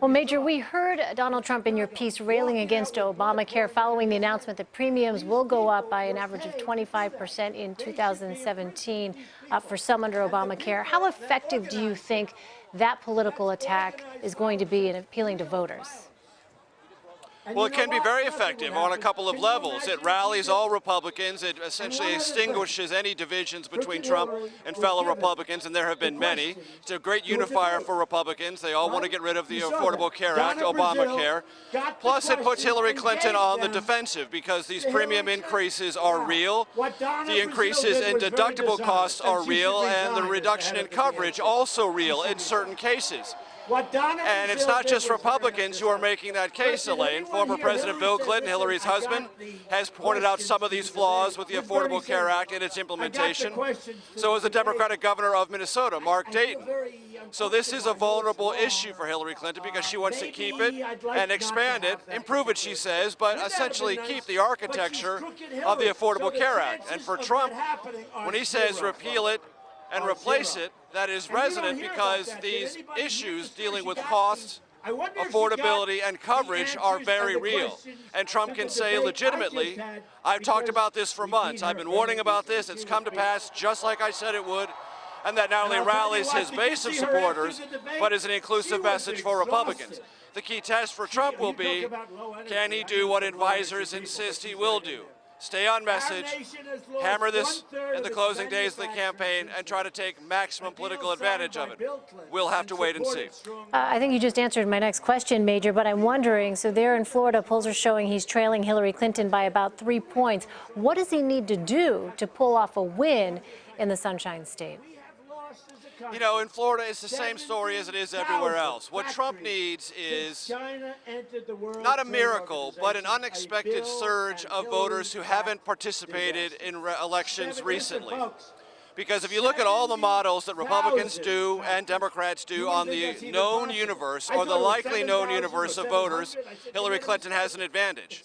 Well, Major, we heard Donald Trump in your piece railing against Obamacare following the announcement that premiums will go up by an average of 25% in 2017 for some under Obamacare. How effective do you think that political attack is going to be in appealing to voters? Well, it can be very effective on a couple of levels. It rallies all Republicans. It essentially extinguishes any divisions between Trump and fellow Republicans, and there have been many. It's a great unifier for Republicans. They all want to get rid of the Affordable Care Act, Obamacare. Plus, it puts Hillary Clinton on the defensive because these premium increases are real. The increases in deductible costs are real, and the reduction in coverage also real in certain cases. And it's not just Republicans who are making that case, Elaine. Former President Bill Clinton, Hillary's husband, has pointed out some of these flaws with the Affordable Care Act and its implementation. So is the Democratic governor of Minnesota, Mark Dayton. So this is a vulnerable issue for Hillary Clinton because she wants to keep it and expand it, improve it, she says, but essentially keep the architecture of the Affordable Care Act. And for Trump, when he says repeal it and replace it, that is resonant because these issues dealing with costs, affordability, and coverage are very real. And Trump can say legitimately, I've talked about this for months. I've been warning about this. It's come to pass just like I said it would. And that not only rallies his base of supporters, but is an inclusive message for Republicans. The key test for Trump will be, can he do what advisors insist he will do? Stay on message, hammer this in the closing days of the campaign, and try to take maximum political advantage of it. We'll have to wait and see. I think you just answered my next question, Major, but I'm wondering, so there in Florida, polls are showing he's trailing Hillary Clinton by about 3 points. What does he need to do to pull off a win in the Sunshine State? You know, in Florida, it's the same story as it is everywhere else. What Trump needs is not a miracle, but an unexpected surge of voters who haven't participated in elections recently. Because if you look at all the models that Republicans do and Democrats do on the known universe or the likely known universe of voters, Hillary Clinton has an advantage.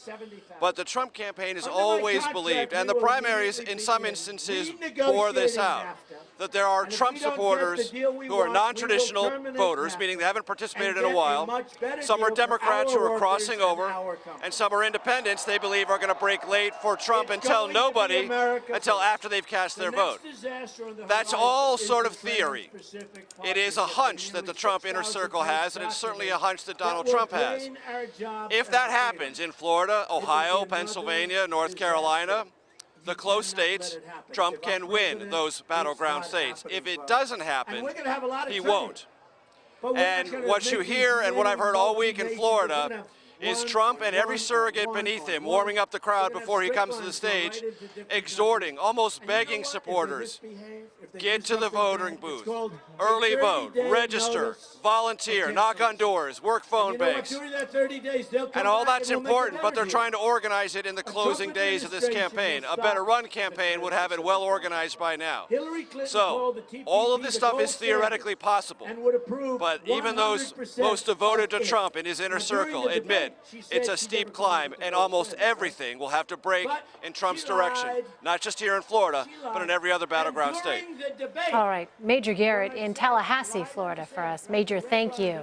But the Trump campaign has always believed, and the primaries in some instances bore this out, that there are Trump supporters who are non-traditional voters, meaning they haven't participated in a while. Some are Democrats who are crossing over, and some are independents they believe are going to break late for Trump and tell nobody until after they've cast their vote. That's all sort of theory. It is a hunch that the Trump inner circle has, and it's certainly a hunch that Donald Trump has. If that happens in Florida, Ohio, Pennsylvania, North Carolina, the close states, Trump can win those battleground states. If it doesn't happen, he won't. And what you hear and what I've heard all week in Florida is Trump and every surrogate beneath him warming up the crowd before he comes to the stage, exhorting, almost begging supporters, get to the voting booth, early vote, register, volunteer, knock on doors, work phone banks. And all that's important, but they're trying to organize it in the closing days of this campaign. A better run campaign would have it well organized by now. So all of this stuff is theoretically possible, but even those most devoted to Trump in his inner circle admit it's a steep climb, and almost everything will have to break in Trump's direction, not just here in Florida, but in every other battleground state. All right, Major Garrett in Tallahassee, Florida for us. Major, thank you.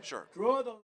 Sure.